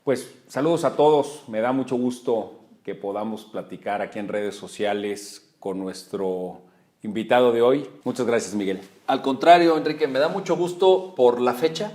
Pues saludos a todos, me da mucho gusto que podamos platicar aquí en redes sociales con nuestro invitado de hoy. Muchas gracias, Miguel. Al contrario, Enrique, me da mucho gusto por la fecha,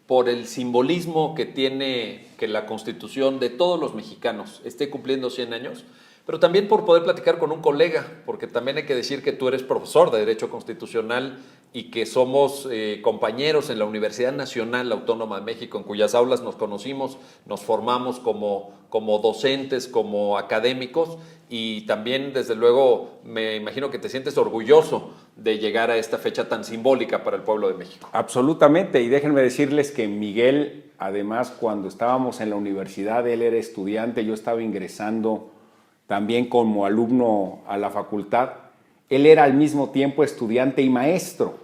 por el simbolismo que tiene que la Constitución de todos los mexicanos esté cumpliendo 100 años, pero también por poder platicar con un colega, porque también hay que decir que tú eres profesor de Derecho Constitucional y que somos compañeros en la Universidad Nacional Autónoma de México, en cuyas aulas nos conocimos, nos formamos como docentes, como académicos, y también, desde luego, me imagino que te sientes orgulloso de llegar a esta fecha tan simbólica para el pueblo de México. Absolutamente, y déjenme decirles que Miguel, además, cuando estábamos en la universidad, él era estudiante, yo estaba ingresando también como alumno a la facultad. Él era al mismo tiempo estudiante y maestro.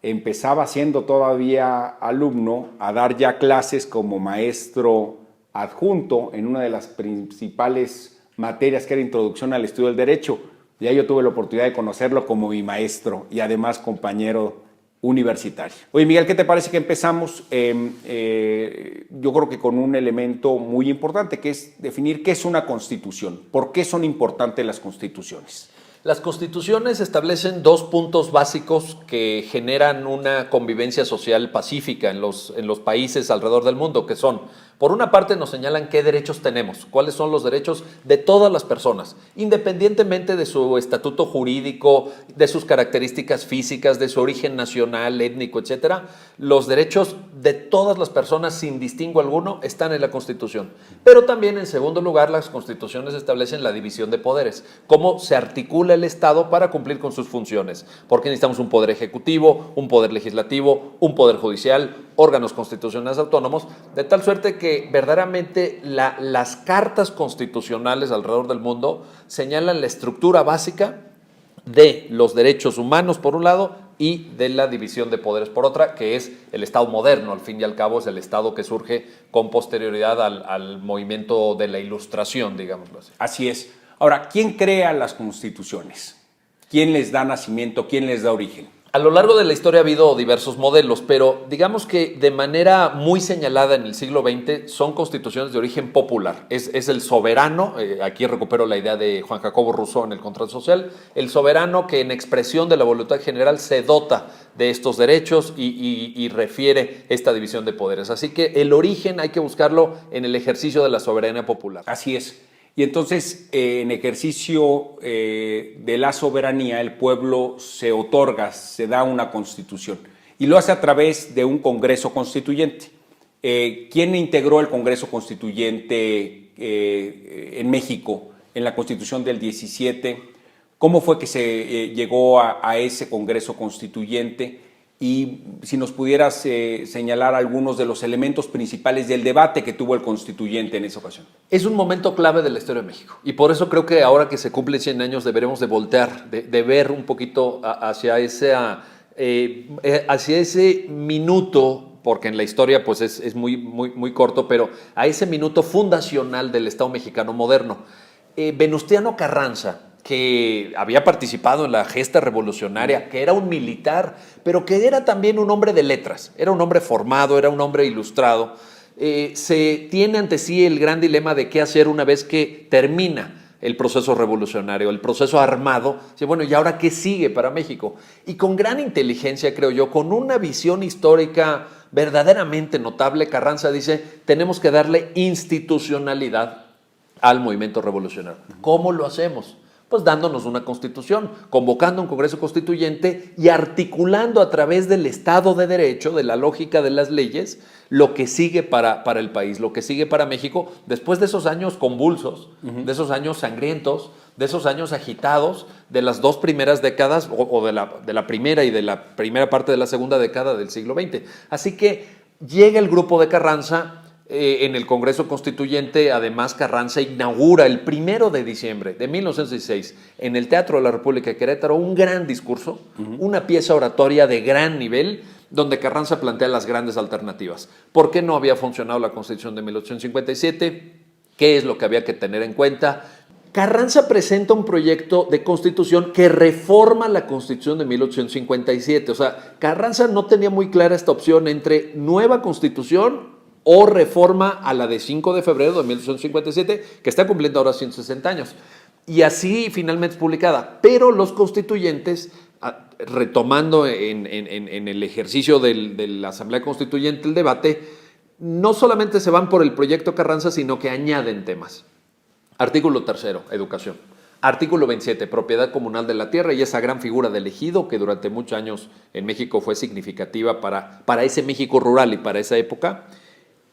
Empezaba siendo todavía alumno a dar ya clases como maestro adjunto en una de las principales materias que era Introducción al Estudio del Derecho. Ya yo tuve la oportunidad de conocerlo como mi maestro y además compañero universitario. Oye, Miguel, ¿qué te parece que empezamos? Yo creo que con un elemento muy importante, que es definir qué es una constitución. ¿Por qué son importantes las constituciones? Las constituciones establecen dos puntos básicos que generan una convivencia social pacífica en los países alrededor del mundo, que son, por una parte, nos señalan qué derechos tenemos, cuáles son los derechos de todas las personas, independientemente de su estatuto jurídico, de sus características físicas, de su origen nacional, étnico, etcétera. Los derechos de todas las personas, sin distingo alguno, están en la Constitución. Pero también, en segundo lugar, las constituciones establecen la división de poderes, cómo se articula el Estado para cumplir con sus funciones, porque necesitamos un poder ejecutivo, un poder legislativo, un poder judicial, órganos constitucionales autónomos, de tal suerte que verdaderamente las cartas constitucionales alrededor del mundo señalan la estructura básica de los derechos humanos por un lado y de la división de poderes por otra, que es el Estado moderno, al fin y al cabo es el Estado que surge con posterioridad al movimiento de la Ilustración, digámoslo así. Así es. Ahora, ¿quién crea las constituciones? ¿Quién les da nacimiento? ¿Quién les da origen? A lo largo de la historia ha habido diversos modelos, pero digamos que de manera muy señalada en el siglo XX son constituciones de origen popular. Es el soberano, aquí recupero la idea de Juan Jacobo Rousseau en el Contrato Social, el soberano que en expresión de la voluntad general se dota de estos derechos y refiere esta división de poderes. Así que el origen hay que buscarlo en el ejercicio de la soberanía popular. Así es. Y entonces, en ejercicio de la soberanía, el pueblo se otorga, se da una constitución. Y lo hace a través de un Congreso Constituyente. ¿Quién integró el Congreso Constituyente en México en la Constitución del 17? ¿Cómo fue que se llegó a ese Congreso Constituyente? Y si nos pudieras señalar algunos de los elementos principales del debate que tuvo el constituyente en esa ocasión. Es un momento clave de la historia de México y por eso creo que ahora que se cumplen 100 años deberemos de voltear, de ver un poquito hacia ese minuto, porque en la historia pues es muy corto, pero a ese minuto fundacional del Estado mexicano moderno. Venustiano Carranza, que había participado en la gesta revolucionaria, que era un militar, pero que era también un hombre de letras, era un hombre formado, era un hombre ilustrado, se tiene ante sí el gran dilema de qué hacer una vez que termina el proceso revolucionario, el proceso armado. Dice, bueno, ¿y ahora qué sigue para México? Y con gran inteligencia, creo yo, con una visión histórica verdaderamente notable, Carranza dice, tenemos que darle institucionalidad al movimiento revolucionario. ¿Cómo lo hacemos? Pues dándonos una constitución, convocando un Congreso Constituyente y articulando a través del Estado de Derecho, de la lógica de las leyes, lo que sigue para el país, lo que sigue para México, después de esos años convulsos, de esos años sangrientos, de esos años agitados, de las dos primeras décadas, o de la primera y de la primera parte de la segunda década del siglo XX. Así que llega el grupo de Carranza. En el Congreso Constituyente, además, Carranza inaugura el 1 de diciembre de 1906 en el Teatro de la República de Querétaro un gran discurso, una pieza oratoria de gran nivel, donde Carranza plantea las grandes alternativas. ¿Por qué no había funcionado la Constitución de 1857? ¿Qué es lo que había que tener en cuenta? Carranza presenta un proyecto de constitución que reforma la Constitución de 1857. O sea, Carranza no tenía muy clara esta opción entre nueva constitución o reforma a la de 5 de febrero de 1857, que está cumpliendo ahora 160 años. Y así finalmente es publicada. Pero los constituyentes, retomando en el ejercicio de la Asamblea Constituyente el debate, no solamente se van por el proyecto Carranza, sino que añaden temas. Artículo 3, educación. Artículo 27, propiedad comunal de la tierra y esa gran figura del ejido que durante muchos años en México fue significativa para ese México rural y para esa época.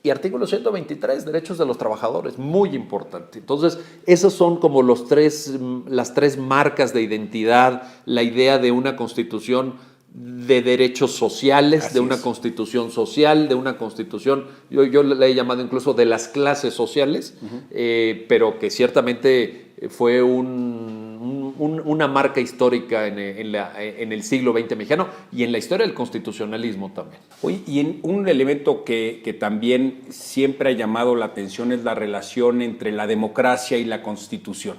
Y artículo 123, derechos de los trabajadores, muy importante. Entonces, esas son como las tres marcas de identidad, la idea de una constitución de derechos sociales, de una constitución social, de una constitución, yo le he llamado incluso de las clases sociales, pero que ciertamente fue una marca histórica en el siglo XX mexicano y en la historia del constitucionalismo también. Oye, y un elemento que también siempre ha llamado la atención es la relación entre la democracia y la constitución.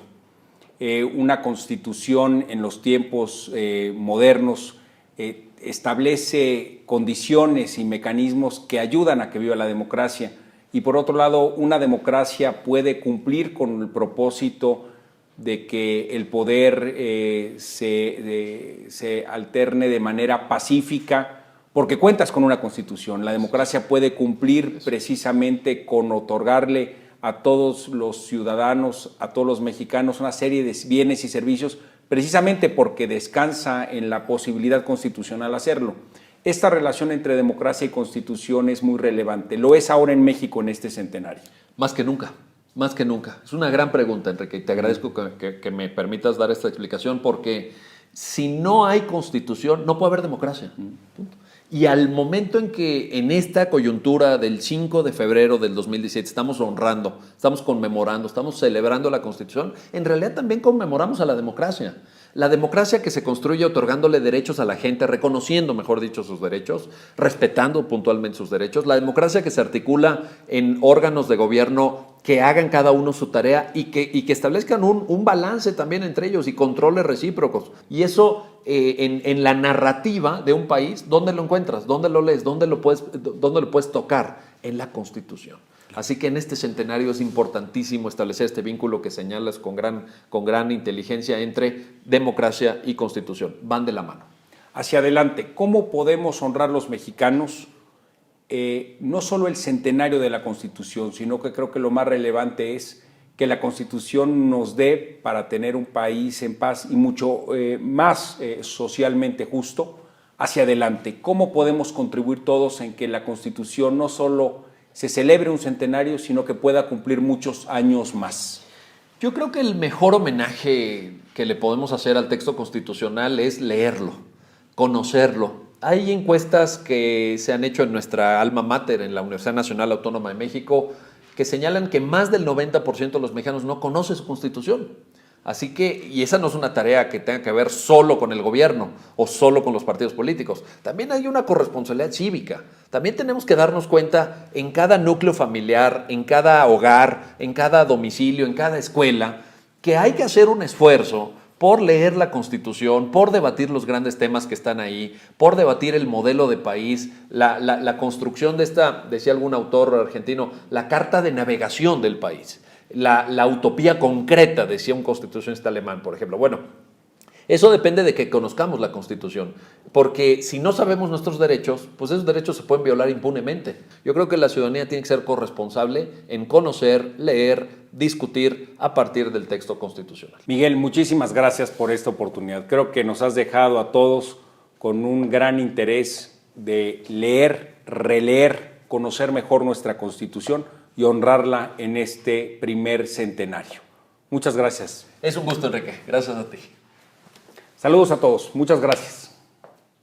Una constitución en los tiempos modernos establece condiciones y mecanismos que ayudan a que viva la democracia y por otro lado una democracia puede cumplir con el propósito de que el poder se alterne de manera pacífica porque cuentas con una constitución. La democracia puede cumplir precisamente con otorgarle a todos los ciudadanos, a todos los mexicanos una serie de bienes y servicios precisamente porque descansa en la posibilidad constitucional hacerlo. Esta relación entre democracia y constitución es muy relevante. ¿Lo es ahora en México en este centenario? Más que nunca, más que nunca. Es una gran pregunta, Enrique, y te agradezco que me permitas dar esta explicación porque si no hay constitución, no puede haber democracia. Punto. Y al momento en que en esta coyuntura del 5 de febrero del 2017 estamos honrando, estamos conmemorando, estamos celebrando la Constitución, en realidad también conmemoramos a la democracia. La democracia que se construye otorgándole derechos a la gente, reconociendo, mejor dicho, sus derechos, respetando puntualmente sus derechos. La democracia que se articula en órganos de gobierno que hagan cada uno su tarea y que establezcan un balance también entre ellos y controles recíprocos. Y eso en la narrativa de un país, ¿dónde lo encuentras? ¿Dónde lo lees? ¿Dónde lo puedes tocar? En la Constitución. Así que en este centenario es importantísimo establecer este vínculo que señalas con gran inteligencia entre democracia y Constitución. Van de la mano. Hacia adelante, ¿cómo podemos honrar los mexicanos no solo el centenario de la Constitución, sino que creo que lo más relevante es que la Constitución nos dé para tener un país en paz y mucho más socialmente justo hacia adelante? ¿Cómo podemos contribuir todos en que la Constitución no solo se celebre un centenario, sino que pueda cumplir muchos años más? Yo creo que el mejor homenaje que le podemos hacer al texto constitucional es leerlo, conocerlo. Hay encuestas que se han hecho en nuestra alma mater, en la Universidad Nacional Autónoma de México, que señalan que más del 90% de los mexicanos no conoce su Constitución. Así que, y esa no es una tarea que tenga que ver solo con el gobierno o solo con los partidos políticos. También hay una corresponsabilidad cívica. También tenemos que darnos cuenta en cada núcleo familiar, en cada hogar, en cada domicilio, en cada escuela, que hay que hacer un esfuerzo por leer la Constitución, por debatir los grandes temas que están ahí, por debatir el modelo de país, la construcción de esta, decía algún autor argentino, la carta de navegación del país. La utopía concreta, decía un constitucionalista alemán, por ejemplo. Bueno, eso depende de que conozcamos la Constitución, porque si no sabemos nuestros derechos, pues esos derechos se pueden violar impunemente. Yo creo que la ciudadanía tiene que ser corresponsable en conocer, leer, discutir a partir del texto constitucional. Miguel, muchísimas gracias por esta oportunidad. Creo que nos has dejado a todos con un gran interés de leer, releer, conocer mejor nuestra Constitución y honrarla en este primer centenario. Muchas gracias. Es un gusto, Enrique. Gracias a ti. Saludos a todos. Muchas gracias.